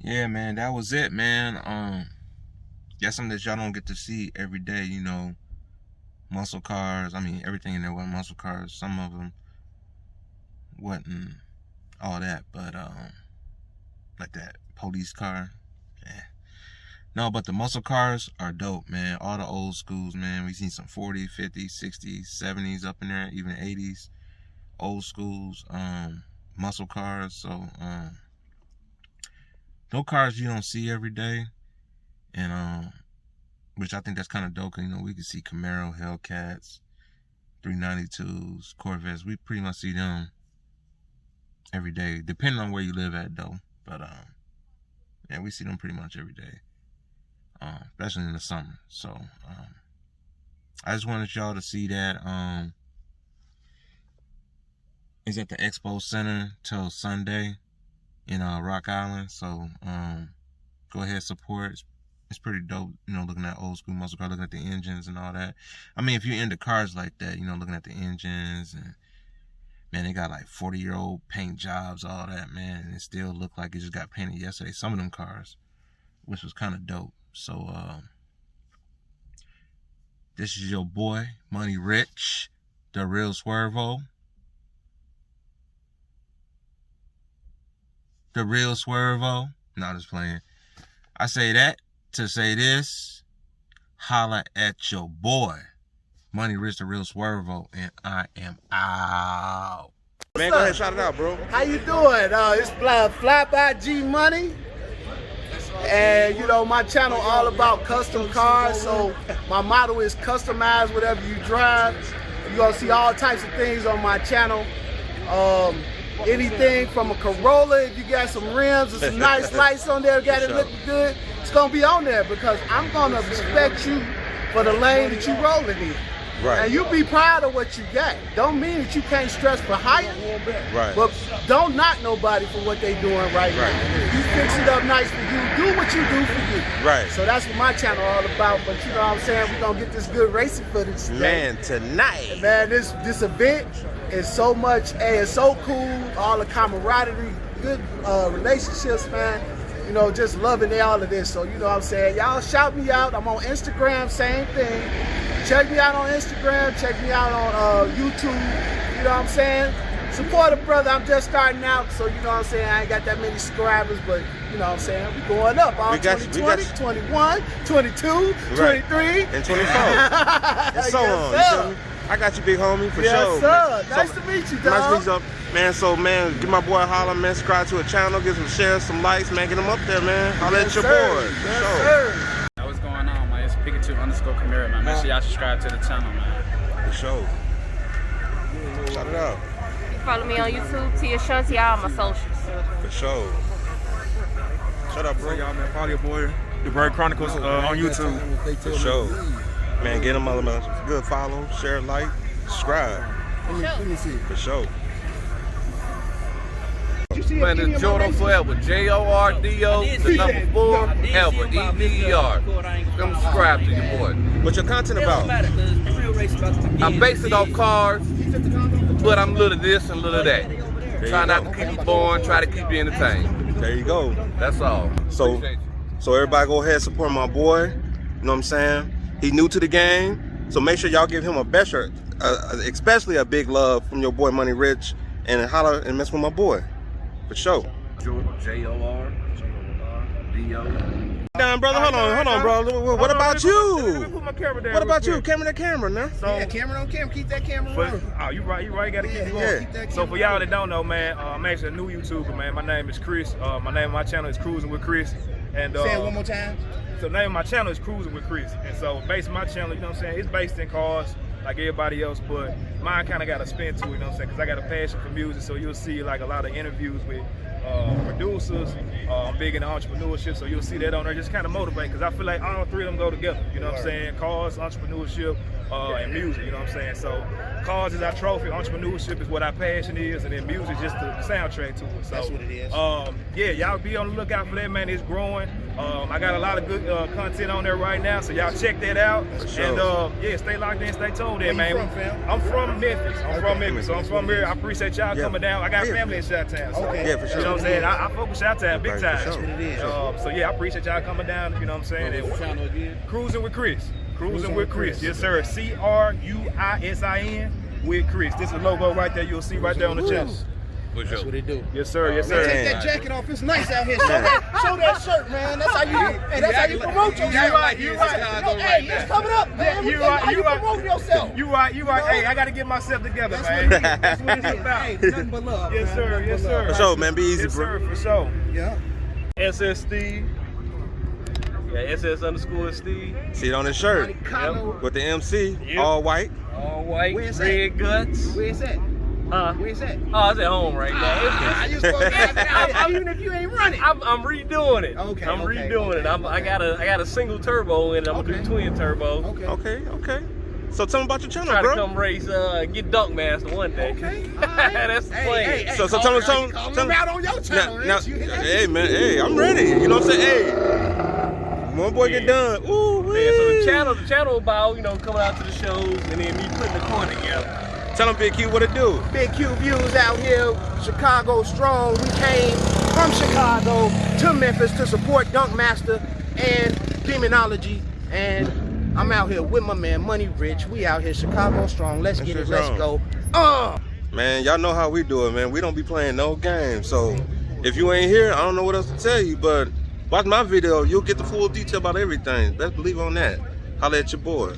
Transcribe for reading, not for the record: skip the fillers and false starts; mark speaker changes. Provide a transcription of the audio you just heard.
Speaker 1: Yeah, man, that was it, man. That's something that y'all don't get to see every day, you know. Muscle cars, I mean, everything in there was muscle cars. Some of them wasn't all that, but like that police car. Yeah. No, but the muscle cars are dope, man. All the old schools, man. We seen some 40s, 50s, 60s, 70s up in there, even 80s. Old schools, muscle cars. So, no cars you don't see every day. And, which I think that's kind of dope, 'cause, you know, we can see Camaro, Hellcats, 392s, Corvettes. We pretty much see them every day, depending on where you live at, though. But, yeah, we see them pretty much every day. Especially in the summer. So I just wanted y'all to see that. It's at the Expo Center till Sunday in Rock Island. So go ahead, support. It's pretty dope, you know, looking at old school muscle car, looking at the engines and all that. I mean, if you're into cars like that, you know, looking at the engines, and man, they got like 40-year-old paint jobs, all that, man, and it still looked like it just got painted yesterday. Some of them cars, which was kind of dope. So, this is your boy, Money Rich, the real Swervo. The real Swervo. No, just playing. I say that to say this. Holla at your boy, Money Rich, the real Swervo, and I am out.
Speaker 2: Man, go ahead, shout it out, bro.
Speaker 3: How you doing? It's Fly by G Money. And you know, my channel all about custom cars, so my motto is customize whatever you drive. You're gonna see all types of things on my channel. Anything from a Corolla, if you got some rims and some nice lights on there, got it looking good, it's gonna be on there, because I'm gonna respect you for the lane that you rolling in.
Speaker 2: Right.
Speaker 3: And you be proud of what you got. Don't mean that you can't stress for higher.
Speaker 2: Right.
Speaker 3: But don't knock nobody for what they doing right now. You fix it up nice for you. Do what you do for you.
Speaker 2: Right.
Speaker 3: So that's what my channel all about. But you know what I'm saying? We're gonna get this good racing footage today.
Speaker 2: Man, tonight.
Speaker 3: Man, this event is so much, hey, it's so cool. All the camaraderie, good relationships, man. You know, just loving all of this. So you know what I'm saying? Y'all shout me out. I'm on Instagram, same thing. Check me out on Instagram, check me out on YouTube, you know what I'm saying? Support a brother, I'm just starting out, so you know what I'm saying? I ain't got that many subscribers, but you know what I'm saying? We going up, all 2020, 21, 22, right. 23.
Speaker 2: And 24. And so on, you feel me? I got you, big homie, for sure.
Speaker 3: Yes, sir. Nice to meet you, dog.
Speaker 2: Nice to meet you, man. So, man, give my boy a holler, man. Subscribe to a channel, give some shares, some likes, man. Get them up there, man. Holler at your boy.
Speaker 3: Yes, sir.
Speaker 4: What's going on, man? It's Pikachu_Camaro, man. Make sure y'all subscribe to the channel, man.
Speaker 2: For sure. Shout it out.
Speaker 5: You follow me on YouTube, Tia Shanti, all my socials.
Speaker 2: For sure. Shut up, bro.
Speaker 6: Y'all, man, follow your boy, The Bird Chronicles, on YouTube.
Speaker 2: For sure. Man, get them other good follow, share, like, subscribe.
Speaker 3: Let me see.
Speaker 2: For sure.
Speaker 7: Man, it's Jordan Forever. J-O-R-D-O, the number 4, ever. E-V-E-R. Come subscribe to your boy.
Speaker 2: What's your content about?
Speaker 7: I'm based it off cars, but I'm a little this and a little that. Try not to keep you boring, try to keep you entertained.
Speaker 2: There you go.
Speaker 7: That's all.
Speaker 2: So everybody go ahead and support my boy. You know what I'm saying? He new to the game, so make sure y'all give him a better, especially a big love from your boy Money Rich, and holler and mess with my boy. For sure.
Speaker 7: J-O-R-D-O.
Speaker 2: Down, brother. Hold on, bro. What about you?
Speaker 6: Let me put my camera down.
Speaker 2: What about you? Camera to camera now.
Speaker 6: So,
Speaker 3: Yeah, camera on camera. Keep that camera on.
Speaker 6: oh, you right. You gotta keep it going.
Speaker 2: Yeah.
Speaker 3: Keep that
Speaker 6: So
Speaker 3: camera
Speaker 6: for y'all that don't know, man, I'm actually a new YouTuber, man. My name is Chris. My name of my channel is Cruising with Chris. And
Speaker 3: Say it one more time.
Speaker 6: So the name of my channel is Cruising with Chris. And so based on my channel, you know what I'm saying, it's based in cars like everybody else, but mine kind of got a spin to it, you know what I'm saying, because I got a passion for music. So you'll see like a lot of interviews with producers. I'm big into entrepreneurship, so you'll see that on there. Just kind of motivate, because I feel like all three of them go together. You know what I'm saying? Cars, entrepreneurship, and music, you know what I'm saying? So cars is our trophy, entrepreneurship is what our passion is, and then music is just the soundtrack to it. So
Speaker 8: that's what it is.
Speaker 6: yeah, y'all be on the lookout for that, man. It's growing. I got a lot of good content on there right now, so y'all check that out.
Speaker 2: Sure.
Speaker 6: And yeah, stay locked in, stay tuned in, man.
Speaker 8: Where you from, fam?
Speaker 6: I'm from Memphis. I'm from Memphis, so I'm from here. I appreciate y'all coming down. I got family in Chi-Town. So,
Speaker 8: Okay.
Speaker 2: Yeah, for sure.
Speaker 6: you know what I'm saying? I fuck with Chi-Town big
Speaker 2: Okay,
Speaker 6: time.
Speaker 2: for sure.
Speaker 8: That's what it is.
Speaker 6: So yeah, I appreciate y'all coming down. You know what I'm saying?
Speaker 8: What's the channel again?
Speaker 6: Cruising with Chris. Cruising with Chris.
Speaker 8: Chris.
Speaker 6: Yes, sir. CRUISIN with Chris. This is the logo right there. You'll see right there on the chest.
Speaker 8: That's what they do.
Speaker 6: Yes, sir. Yes,
Speaker 8: Man,
Speaker 6: sir.
Speaker 8: take that jacket off. It's nice out here. Show that shirt, man. That's how you. Hey, that's how you promote yourself.
Speaker 6: You right. You right.
Speaker 8: Hey, it's coming up, man.
Speaker 6: You right.
Speaker 8: How you
Speaker 6: You right.
Speaker 8: promote yourself?
Speaker 6: You right. You right. Hey, I got to get myself together,
Speaker 8: That's
Speaker 6: man.
Speaker 8: what it is. That's what it is. Hey, nothing but love.
Speaker 6: Yes,
Speaker 8: man.
Speaker 6: sir.
Speaker 8: Nothing
Speaker 6: Yes,
Speaker 8: but love.
Speaker 6: sir.
Speaker 2: For sure, man. Be easy,
Speaker 6: Yes,
Speaker 2: bro.
Speaker 6: sir. For sure.
Speaker 8: Yeah.
Speaker 6: SS Steve. Yeah, SS_Steve.
Speaker 2: See it on his shirt
Speaker 8: Chicago.
Speaker 2: with the MC,
Speaker 6: Yep.
Speaker 2: all white.
Speaker 4: All white,
Speaker 8: Where's
Speaker 4: red guts.
Speaker 8: Where's that?
Speaker 4: Huh?
Speaker 8: Where's that?
Speaker 4: Oh, it's at home right now.
Speaker 8: I just even if you ain't running.
Speaker 4: I'm redoing it.
Speaker 8: Okay,
Speaker 4: I'm
Speaker 8: okay,
Speaker 4: redoing it.
Speaker 8: okay,
Speaker 4: I got a single turbo in it. I'm gonna
Speaker 8: Okay.
Speaker 4: do twin turbo.
Speaker 8: Okay.
Speaker 2: Okay, okay. So tell me about your channel,
Speaker 4: Try to
Speaker 2: bro.
Speaker 4: come race, get Dunk Master one day.
Speaker 8: Okay. All right.
Speaker 4: That's the plan.
Speaker 8: Hey,
Speaker 2: So
Speaker 8: call
Speaker 2: tell me,
Speaker 8: them out on your channel.
Speaker 2: Now,
Speaker 8: Rich. You hit that
Speaker 2: hey man, hey, I'm ready. You know what I'm saying? Hey, one boy get done. Ooh,
Speaker 4: Yeah, so the channel about, coming out to the shows and then me putting the core together.
Speaker 2: Tell them Big Q what it do.
Speaker 8: Big Q Views out here, Chicago strong. We came from Chicago to Memphis to support Dunk Master and Demonology. And I'm out here with my man Money Rich. We out here, Chicago strong. Let's get it, let's go.
Speaker 2: Man, y'all know how we do it, man. We don't be playing no games. So if you ain't here, I don't know what else to tell you, but watch my video. You'll get the full detail about everything. Best believe on that. Holla at your boy.